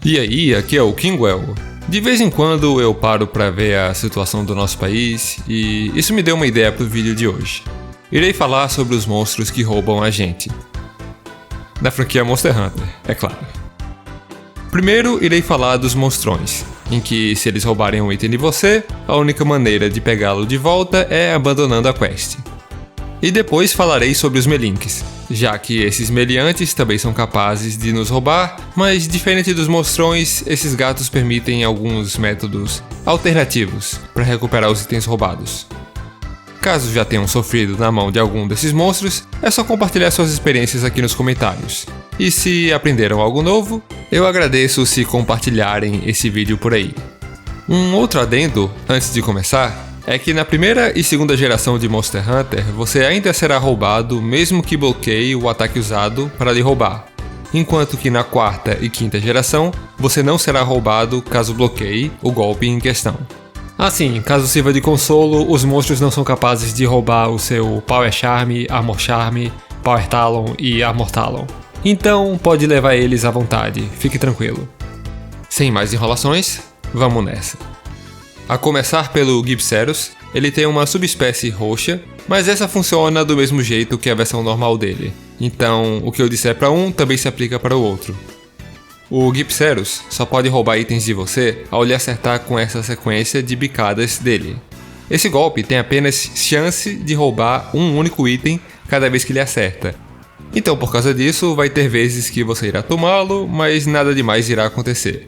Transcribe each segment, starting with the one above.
E aí, aqui é o Kingwell. De vez em quando eu paro para ver a situação do nosso país e isso me deu uma ideia para o vídeo de hoje. Irei falar sobre os monstros que roubam a gente. Da franquia Monster Hunter, é claro. Primeiro, irei falar dos monstrões, em que se eles roubarem um item de você, a única maneira de pegá-lo de volta é abandonando a quest. E depois falarei sobre os melinks, já que esses meliantes também são capazes de nos roubar, mas diferente dos monstrões, esses gatos permitem alguns métodos alternativos para recuperar os itens roubados. Caso já tenham sofrido na mão de algum desses monstros, é só compartilhar suas experiências aqui nos comentários. E se aprenderam algo novo, eu agradeço se compartilharem esse vídeo por aí. Um outro adendo, antes de começar, é que na primeira e segunda geração de Monster Hunter, você ainda será roubado mesmo que bloqueie o ataque usado para lhe roubar. Enquanto que na quarta e quinta geração, você não será roubado caso bloqueie o golpe em questão. Assim, caso sirva de consolo, os monstros não são capazes de roubar o seu Power Charm, Armor Charm, Power Talon e Armor Talon. Então pode levar eles à vontade, fique tranquilo. Sem mais enrolações, vamos nessa. A começar pelo Gibcerus, ele tem uma subespécie roxa, mas essa funciona do mesmo jeito que a versão normal dele. Então, o que eu disser para um também se aplica para o outro. O Gibcerus só pode roubar itens de você ao lhe acertar com essa sequência de bicadas dele. Esse golpe tem apenas chance de roubar um único item cada vez que ele acerta. Então, por causa disso, vai ter vezes que você irá tomá-lo, mas nada demais irá acontecer.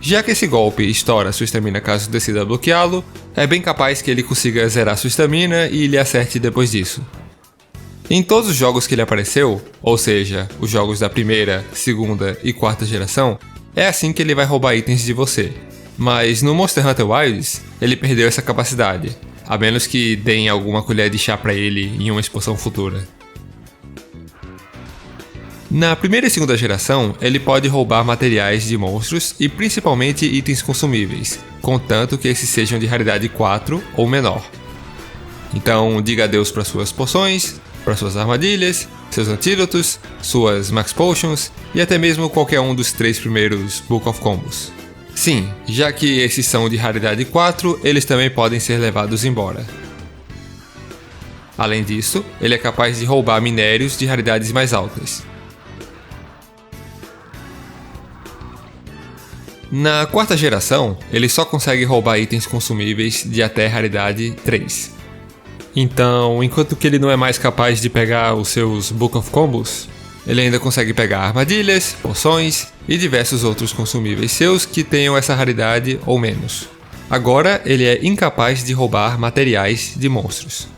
Já que esse golpe estoura sua estamina caso decida bloqueá-lo, é bem capaz que ele consiga zerar sua estamina e lhe acerte depois disso. Em todos os jogos que ele apareceu, ou seja, os jogos da primeira, segunda e quarta geração, é assim que ele vai roubar itens de você. Mas no Monster Hunter Wilds, ele perdeu essa capacidade, a menos que deem alguma colher de chá pra ele em uma expansão futura. Na primeira e segunda geração, ele pode roubar materiais de monstros e principalmente itens consumíveis, contanto que esses sejam de raridade 4 ou menor. Então diga adeus para suas poções, para suas armadilhas, seus antídotos, suas Max Potions e até mesmo qualquer um dos 3 primeiros Book of Combos. Sim, já que esses são de raridade 4, eles também podem ser levados embora. Além disso, ele é capaz de roubar minérios de raridades mais altas. Na quarta geração, ele só consegue roubar itens consumíveis de até raridade 3. Então, enquanto que ele não é mais capaz de pegar os seus Book of Combos, ele ainda consegue pegar armadilhas, poções e diversos outros consumíveis seus que tenham essa raridade ou menos. Agora, ele é incapaz de roubar materiais de monstros.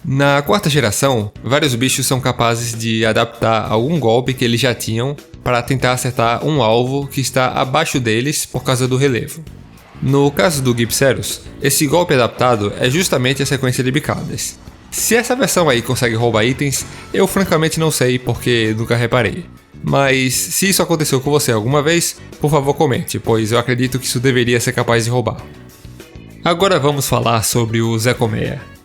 Na quarta geração, vários bichos são capazes de adaptar algum golpe que eles já tinham para tentar acertar um alvo que está abaixo deles por causa do relevo. No caso do Gibcerus, esse golpe adaptado é justamente a sequência de bicadas. Se essa versão aí consegue roubar itens, eu francamente não sei porque nunca reparei. Mas se isso aconteceu com você alguma vez, por favor comente, pois eu acredito que isso deveria ser capaz de roubar. Agora vamos falar sobre o Zecomeia.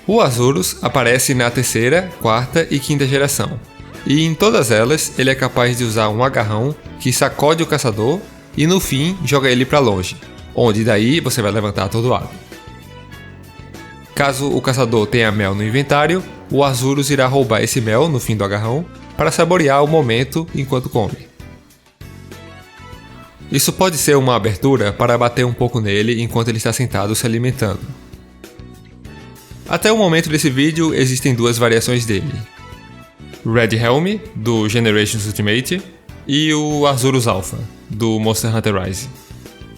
O Azurus aparece na terceira, quarta e quinta geração, e em todas elas ele é capaz de usar um agarrão que sacode o caçador e no fim joga ele para longe, onde daí você vai levantar atordoado. Caso o caçador tenha mel no inventário, o Azurus irá roubar esse mel no fim do agarrão para saborear o momento enquanto come. Isso pode ser uma abertura para bater um pouco nele enquanto ele está sentado se alimentando. Até o momento desse vídeo existem duas variações dele. Red Helm, do Generations Ultimate, e o Azurus Alpha, do Monster Hunter Rise.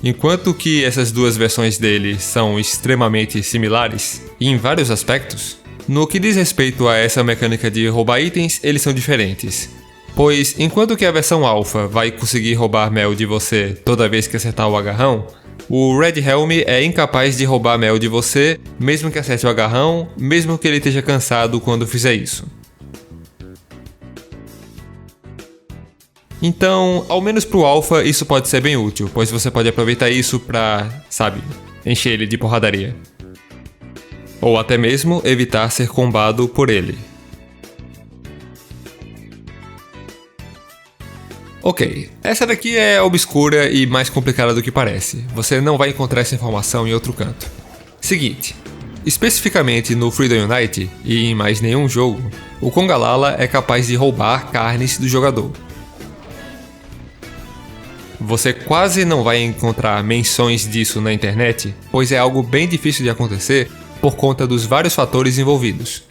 Enquanto que essas duas versões dele são extremamente similares em vários aspectos, no que diz respeito a essa mecânica de roubar itens, eles são diferentes. Pois enquanto que a versão Alpha vai conseguir roubar mel de você toda vez que acertar o agarrão, o Red Helm é incapaz de roubar mel de você, mesmo que acerte o agarrão, mesmo que ele esteja cansado quando fizer isso. Então, ao menos pro Alpha, isso pode ser bem útil, pois você pode aproveitar isso pra, encher ele de porradaria. ou até mesmo evitar ser combado por ele. Ok, essa daqui é obscura e mais complicada do que parece. Você não vai encontrar essa informação em outro canto. Seguinte, especificamente no Freedom Unite e em mais nenhum jogo, o Congalala é capaz de roubar carnes do jogador. Você quase não vai encontrar menções disso na internet, pois é algo bem difícil de acontecer por conta dos vários fatores envolvidos.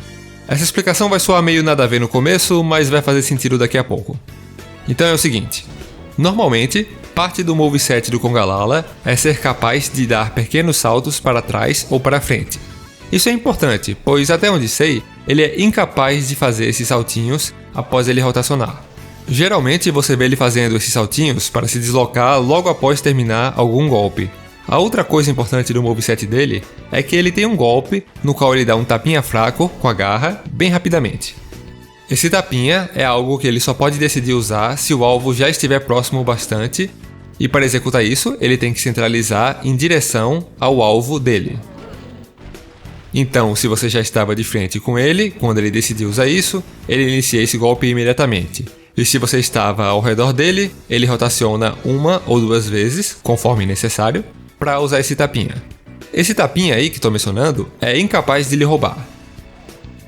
Essa explicação vai soar meio nada a ver no começo, mas vai fazer sentido daqui a pouco. Então é o seguinte, normalmente, parte do moveset do Congalala é ser capaz de dar pequenos saltos para trás ou para frente. Isso é importante, pois até onde sei, ele é incapaz de fazer esses saltinhos após ele rotacionar. Geralmente você vê ele fazendo esses saltinhos para se deslocar logo após terminar algum golpe. A outra coisa importante do moveset dele é que ele tem um golpe no qual ele dá um tapinha fraco com a garra bem rapidamente. Esse tapinha é algo que ele só pode decidir usar se o alvo já estiver próximo bastante, e para executar isso, ele tem que centralizar em direção ao alvo dele. Então, se você já estava de frente com ele, quando ele decidiu usar isso, ele inicia esse golpe imediatamente. E se você estava ao redor dele, ele rotaciona uma ou duas vezes, conforme necessário, para usar esse tapinha. Esse tapinha aí que estou mencionando é incapaz de lhe roubar.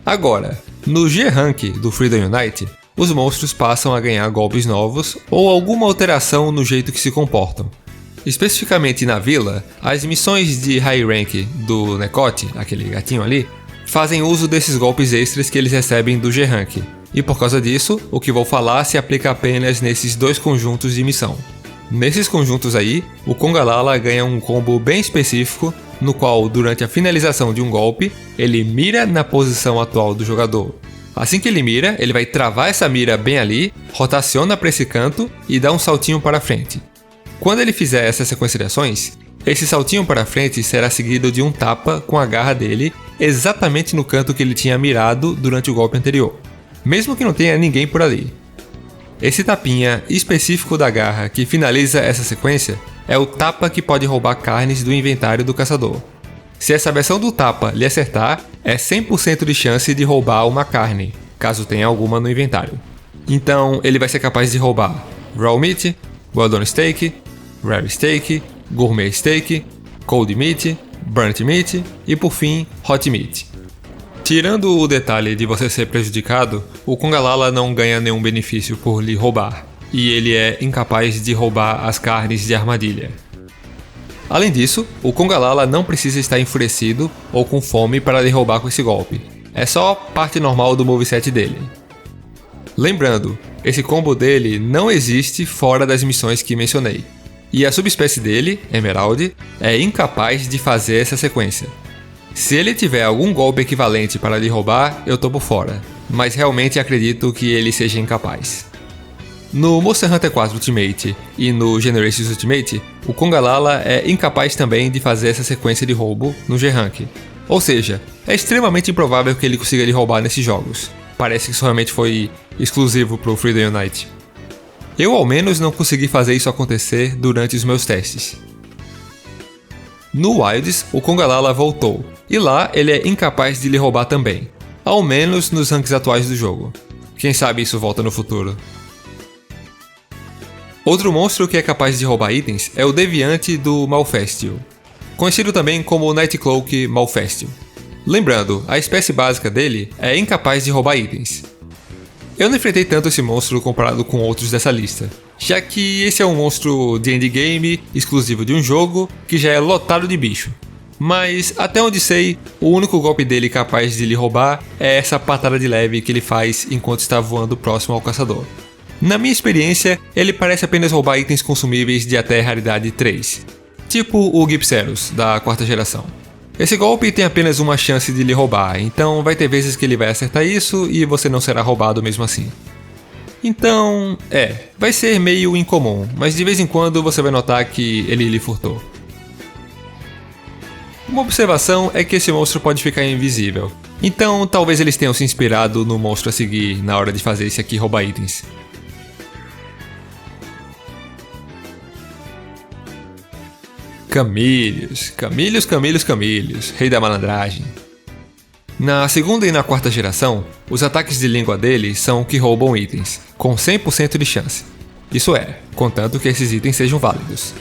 Agora, no G-Rank do Freedom Unite, os monstros passam a ganhar golpes novos ou alguma alteração no jeito que se comportam. Especificamente na vila, as missões de High Rank do Nekote, aquele gatinho ali, fazem uso desses golpes extras que eles recebem do G-Rank. E por causa disso, o que vou falar se aplica apenas nesses dois conjuntos de missão. Nesses conjuntos aí, o Congalala ganha um combo bem específico, no qual, durante a finalização de um golpe, ele mira na posição atual do jogador. Assim que ele mira, ele vai travar essa mira bem ali, rotaciona para esse canto e dá um saltinho para frente. Quando ele fizer essa sequência de ações, esse saltinho para frente será seguido de um tapa com a garra dele exatamente no canto que ele tinha mirado durante o golpe anterior, mesmo que não tenha ninguém por ali. Esse tapinha específico da garra que finaliza essa sequência é o tapa que pode roubar carnes do inventário do caçador. Se essa versão do tapa lhe acertar, é 100% de chance de roubar uma carne, caso tenha alguma no inventário. Então ele vai ser capaz de roubar Raw Meat, Well Done Steak, Rare Steak, Gourmet Steak, Cold Meat, Burnt Meat e por fim Hot Meat. Tirando o detalhe de você ser prejudicado, o Congalala não ganha nenhum benefício por lhe roubar, e ele é incapaz de roubar as carnes de armadilha. Além disso, o Congalala não precisa estar enfurecido ou com fome para lhe roubar com esse golpe, é só parte normal do moveset dele. Lembrando, esse combo dele não existe fora das missões que mencionei, e a subespécie dele, Emerald, é incapaz de fazer essa sequência. Se ele tiver algum golpe equivalente para lhe roubar, eu tô por fora, mas realmente acredito que ele seja incapaz. No Monster Hunter 4 Ultimate e no Generations Ultimate, o Congalala é incapaz também de fazer essa sequência de roubo no G-Rank. Ou seja, é extremamente improvável que ele consiga lhe roubar nesses jogos. Parece que isso realmente foi exclusivo pro Freedom Unite. Eu ao menos não consegui fazer isso acontecer durante os meus testes. No Wilds, o Congalala voltou, e lá ele é incapaz de lhe roubar também, ao menos nos ranks atuais do jogo. Quem sabe isso volta no futuro. Outro monstro que é capaz de roubar itens é o Deviante do Malfestio, conhecido também como Nightcloak Malfestio. Lembrando, a espécie básica dele é incapaz de roubar itens. Eu não enfrentei tanto esse monstro comparado com outros dessa lista, já que esse é um monstro de endgame, exclusivo de um jogo, que já é lotado de bicho. Mas, até onde sei, o único golpe dele capaz de lhe roubar é essa patada de leve que ele faz enquanto está voando próximo ao caçador. Na minha experiência, ele parece apenas roubar itens consumíveis de até raridade 3, tipo o Gypceros, da quarta geração. Esse golpe tem apenas uma chance de lhe roubar, então vai ter vezes que ele vai acertar isso e você não será roubado mesmo assim. Então, vai ser meio incomum, mas de vez em quando você vai notar que ele lhe furtou. Uma observação é que esse monstro pode ficar invisível, então talvez eles tenham se inspirado no monstro a seguir na hora de fazer esse aqui roubar itens. Camilhos, rei da malandragem. Na segunda e na quarta geração, os ataques de língua dele são que roubam itens, com 100% de chance. Isso é, contanto que esses itens sejam válidos.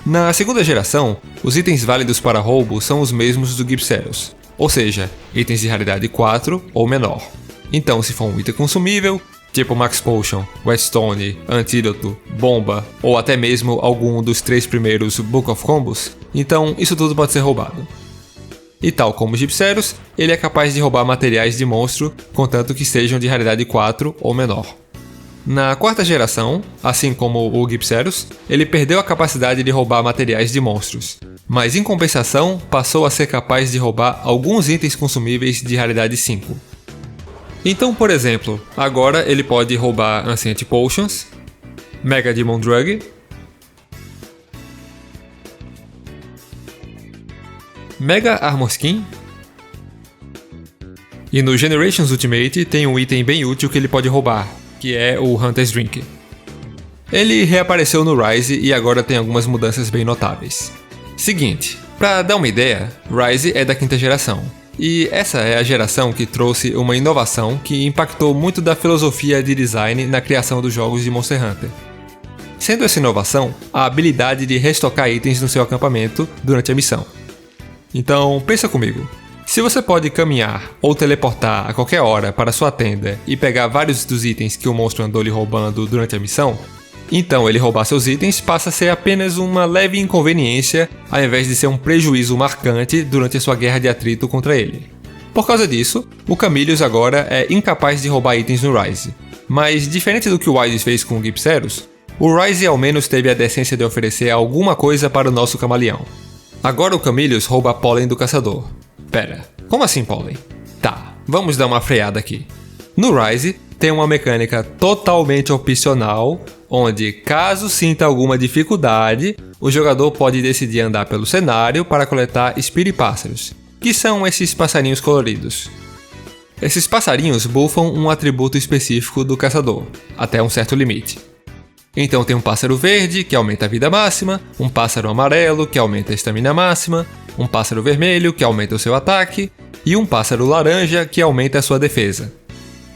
Na segunda geração, os itens válidos para roubo são os mesmos do Gypceros, ou seja, itens de raridade 4 ou menor. Então, se for um item consumível, tipo Max Potion, Whetstone, Antídoto, Bomba ou até mesmo algum dos 3 primeiros Book of Combos, então isso tudo pode ser roubado. E tal como os Gypceros, ele é capaz de roubar materiais de monstro, contanto que sejam de raridade 4 ou menor. Na quarta geração, assim como o Gypceros, ele perdeu a capacidade de roubar materiais de monstros, mas em compensação passou a ser capaz de roubar alguns itens consumíveis de raridade 5. Então, por exemplo, agora ele pode roubar Ancient Potions, Mega Demon Drug, Mega Armor Skin, e no Generations Ultimate tem um item bem útil que ele pode roubar, que é o Hunter's Drink. Ele reapareceu no Rise e agora tem algumas mudanças bem notáveis. Seguinte, para dar uma ideia, Rise é da quinta geração, e essa é a geração que trouxe uma inovação que impactou muito da filosofia de design na criação dos jogos de Monster Hunter. Sendo essa inovação, a habilidade de restocar itens no seu acampamento durante a missão. Então, pensa comigo. Se você pode caminhar ou teleportar a qualquer hora para sua tenda e pegar vários dos itens que o monstro andou lhe roubando durante a missão, então ele roubar seus itens passa a ser apenas uma leve inconveniência ao invés de ser um prejuízo marcante durante a sua guerra de atrito contra ele. Por causa disso, o Camilius agora é incapaz de roubar itens no Rise. Mas diferente do que o Wise fez com o Gypceros, o Rise ao menos teve a decência de oferecer alguma coisa para o nosso camaleão. Agora o Camilius rouba pólen do caçador. Pera, como assim pólen? Tá, vamos dar uma freada aqui. No Rise, tem uma mecânica totalmente opcional, onde caso sinta alguma dificuldade, o jogador pode decidir andar pelo cenário para coletar espiripássaros, que são esses passarinhos coloridos. Esses passarinhos buffam um atributo específico do caçador, até um certo limite. Então tem um pássaro verde, que aumenta a vida máxima, um pássaro amarelo, que aumenta a estamina máxima, um pássaro vermelho, que aumenta o seu ataque, e um pássaro laranja, que aumenta a sua defesa.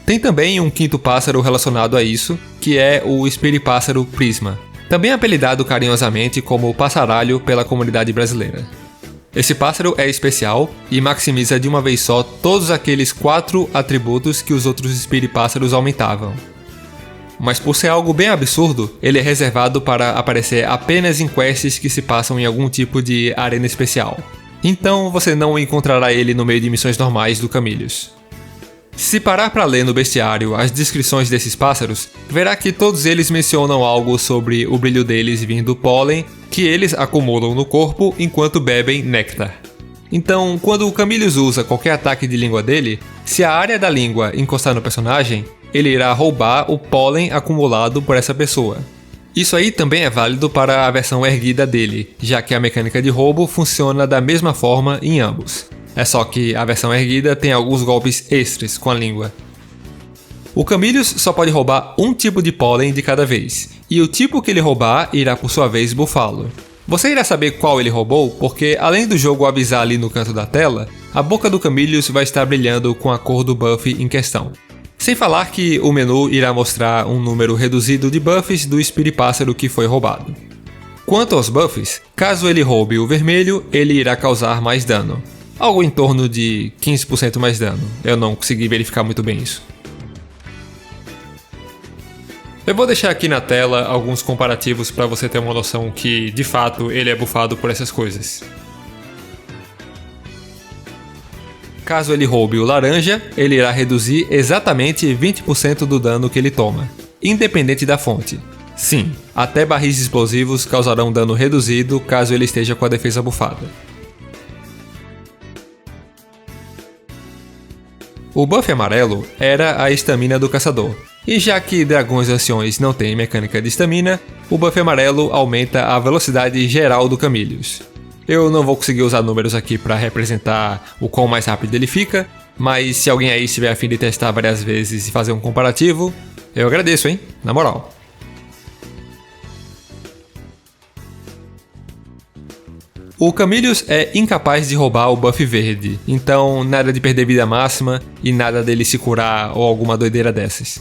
Tem também um quinto pássaro relacionado a isso, que é o espiripássaro Prisma, também apelidado carinhosamente como passaralho pela comunidade brasileira. Esse pássaro é especial e maximiza de uma vez só todos aqueles 4 atributos que os outros espiripássaros aumentavam. Mas por ser algo bem absurdo, ele é reservado para aparecer apenas em quests que se passam em algum tipo de arena especial. Então você não encontrará ele no meio de missões normais do Camilius. Se parar para ler no bestiário as descrições desses pássaros, verá que todos eles mencionam algo sobre o brilho deles vindo do pólen que eles acumulam no corpo enquanto bebem néctar. Então, quando o Camilius usa qualquer ataque de língua dele, se a área da língua encostar no personagem, ele irá roubar o pólen acumulado por essa pessoa. Isso aí também é válido para a versão erguida dele, já que a mecânica de roubo funciona da mesma forma em ambos. É só que a versão erguida tem alguns golpes extras com a língua. O Camilius só pode roubar um tipo de pólen de cada vez, e o tipo que ele roubar irá por sua vez bufá-lo. Você irá saber qual ele roubou porque, além do jogo avisar ali no canto da tela, a boca do Camilius vai estar brilhando com a cor do buff em questão. Sem falar que o menu irá mostrar um número reduzido de buffs do espiripássaro que foi roubado. Quanto aos buffs, caso ele roube o vermelho, ele irá causar mais dano. Algo em torno de 15% mais dano, eu não consegui verificar muito bem isso. Eu vou deixar aqui na tela alguns comparativos para você ter uma noção que, de fato, ele é buffado por essas coisas. Caso ele roube o laranja, ele irá reduzir exatamente 20% do dano que ele toma, independente da fonte. Sim, até barris explosivos causarão dano reduzido caso ele esteja com a defesa buffada. O buff amarelo era a estamina do caçador, e já que dragões anciões não têm mecânica de estamina, o buff amarelo aumenta a velocidade geral do Camilius. Eu não vou conseguir usar números aqui para representar o quão mais rápido ele fica, mas se alguém aí estiver a fim de testar várias vezes e fazer um comparativo, eu agradeço, hein? Na moral. O Camilius é incapaz de roubar o buff verde, então nada de perder vida máxima e nada dele se curar ou alguma doideira dessas.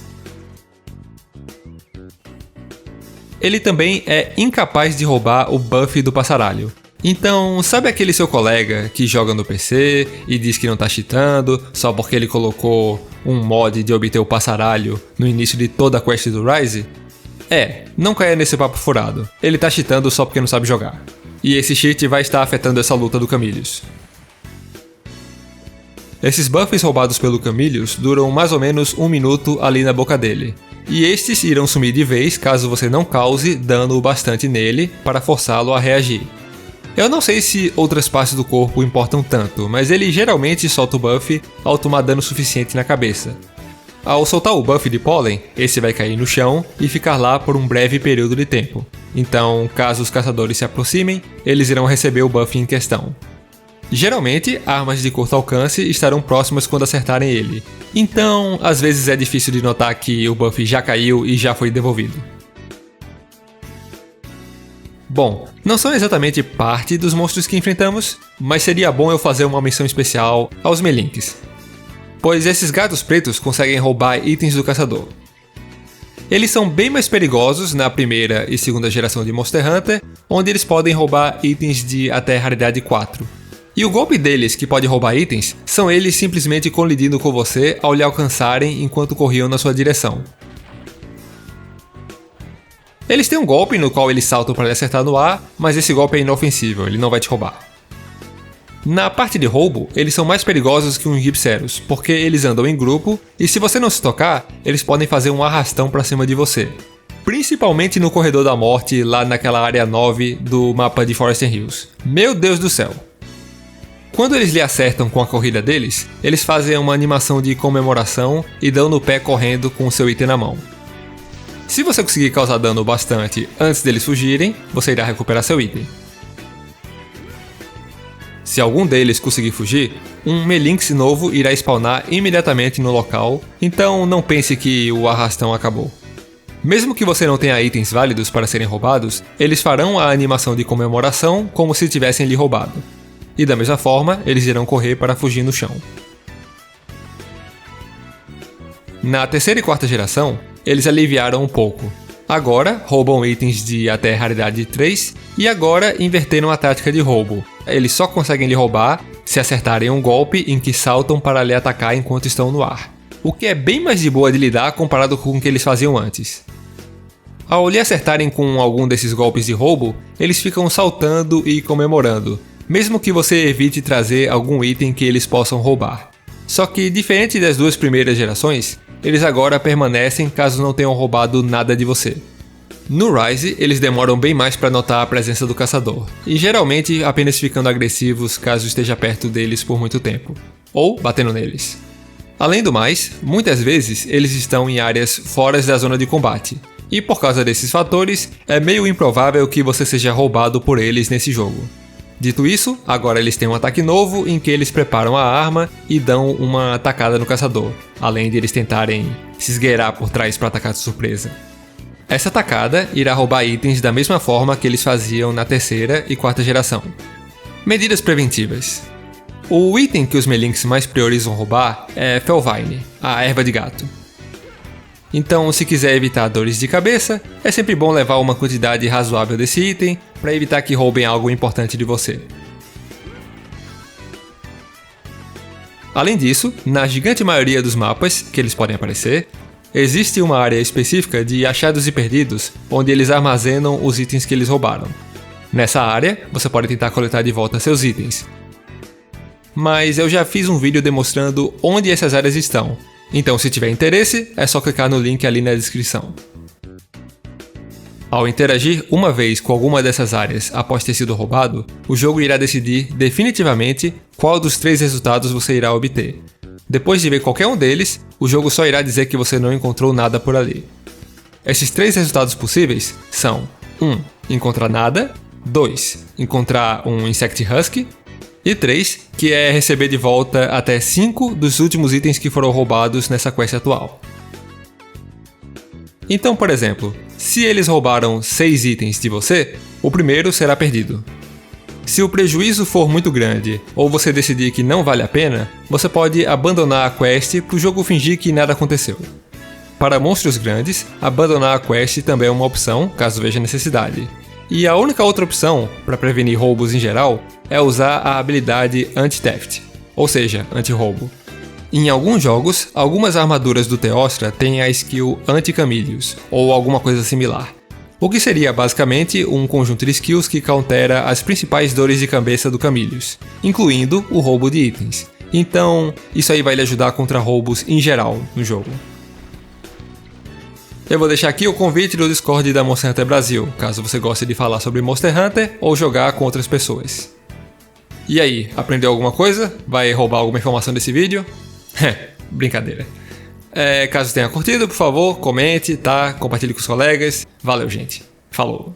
Ele também é incapaz de roubar o buff do passaralho. Então, sabe aquele seu colega que joga no PC e diz que não tá cheatando só porque ele colocou um mod de obter o passaralho no início de toda a quest do Rise? Não caia nesse papo furado. Ele tá cheatando só porque não sabe jogar. E esse cheat vai estar afetando essa luta do Camilius. Esses buffs roubados pelo Camilius duram mais ou menos 1 minuto ali na boca dele. E estes irão sumir de vez caso você não cause dano bastante nele para forçá-lo a reagir. Eu não sei se outras partes do corpo importam tanto, mas ele geralmente solta o buff ao tomar dano suficiente na cabeça. Ao soltar o buff de pólen, esse vai cair no chão e ficar lá por um breve período de tempo. Então, caso os caçadores se aproximem, eles irão receber o buff em questão. Geralmente, armas de curto alcance estarão próximas quando acertarem ele. Então, às vezes é difícil de notar que o buff já caiu e já foi devolvido. Bom, não são exatamente parte dos monstros que enfrentamos, mas seria bom eu fazer uma menção especial aos Melinks. Pois esses gatos pretos conseguem roubar itens do caçador. Eles são bem mais perigosos na primeira e segunda geração de Monster Hunter, onde eles podem roubar itens de até raridade 4. E o golpe deles que pode roubar itens são eles simplesmente colidindo com você ao lhe alcançarem enquanto corriam na sua direção. Eles têm um golpe no qual eles saltam para lhe acertar no ar, mas esse golpe é inofensivo, ele não vai te roubar. Na parte de roubo, eles são mais perigosos que um Gipceros, porque eles andam em grupo e se você não se tocar, eles podem fazer um arrastão para cima de você. Principalmente no Corredor da Morte, lá naquela área 9 do mapa de Forest Hills. Meu Deus do céu! Quando eles lhe acertam com a corrida deles, eles fazem uma animação de comemoração e dão no pé correndo com o seu item na mão. Se você conseguir causar dano bastante antes deles fugirem, você irá recuperar seu item. Se algum deles conseguir fugir, um Melinx novo irá spawnar imediatamente no local, então não pense que o arrastão acabou. Mesmo que você não tenha itens válidos para serem roubados, eles farão a animação de comemoração como se tivessem lhe roubado. E da mesma forma, eles irão correr para fugir no chão. Na terceira e quarta geração, eles aliviaram um pouco. Agora, roubam itens de até raridade 3 e agora inverteram a tática de roubo. Eles só conseguem lhe roubar se acertarem um golpe em que saltam para lhe atacar enquanto estão no ar. O que é bem mais de boa de lidar comparado com o que eles faziam antes. Ao lhe acertarem com algum desses golpes de roubo, eles ficam saltando e comemorando, mesmo que você evite trazer algum item que eles possam roubar. Só que, diferente das duas primeiras gerações, eles agora permanecem caso não tenham roubado nada de você. No Rise, eles demoram bem mais para notar a presença do caçador, e geralmente apenas ficando agressivos caso esteja perto deles por muito tempo, ou batendo neles. Além do mais, muitas vezes eles estão em áreas fora da zona de combate, e por causa desses fatores, é meio improvável que você seja roubado por eles nesse jogo. Dito isso, agora eles têm um ataque novo em que eles preparam a arma e dão uma atacada no caçador, além de eles tentarem se esgueirar por trás para atacar de surpresa. Essa atacada irá roubar itens da mesma forma que eles faziam na terceira e quarta geração. Medidas preventivas. O item que os Melinks mais priorizam roubar é Felvine, a erva de gato. Então, se quiser evitar dores de cabeça, é sempre bom levar uma quantidade razoável desse item para evitar que roubem algo importante de você. Além disso, na gigante maioria dos mapas que eles podem aparecer, existe uma área específica de achados e perdidos, onde eles armazenam os itens que eles roubaram. Nessa área, você pode tentar coletar de volta seus itens. Mas eu já fiz um vídeo demonstrando onde essas áreas estão, então se tiver interesse, é só clicar no link ali na descrição. Ao interagir uma vez com alguma dessas áreas após ter sido roubado, o jogo irá decidir definitivamente qual dos 3 resultados você irá obter. Depois de ver qualquer um deles, o jogo só irá dizer que você não encontrou nada por ali. Esses 3 resultados possíveis são 1. Encontrar nada, 2. Encontrar um Insect Husk, e 3, que é receber de volta até 5 dos últimos itens que foram roubados nessa quest atual. Então, por exemplo, se eles roubaram 6 itens de você, o primeiro será perdido. Se o prejuízo for muito grande ou você decidir que não vale a pena, você pode abandonar a quest para o jogo fingir que nada aconteceu. Para monstros grandes, abandonar a quest também é uma opção, caso veja necessidade. E a única outra opção, para prevenir roubos em geral, é usar a habilidade Anti-Theft, ou seja, anti-roubo. Em alguns jogos, algumas armaduras do Teostra têm a skill Anti-Camillios, ou alguma coisa similar. O que seria basicamente um conjunto de skills que countera as principais dores de cabeça do Camillios, incluindo o roubo de itens. Então, isso aí vai lhe ajudar contra roubos em geral no jogo. Eu vou deixar aqui o convite do Discord da Monster Hunter Brasil, caso você goste de falar sobre Monster Hunter ou jogar com outras pessoas. E aí, aprendeu alguma coisa? Vai roubar alguma informação desse vídeo? Brincadeira. Caso tenha curtido, por favor, comente, tá? Compartilhe com os colegas. Valeu, gente. Falou.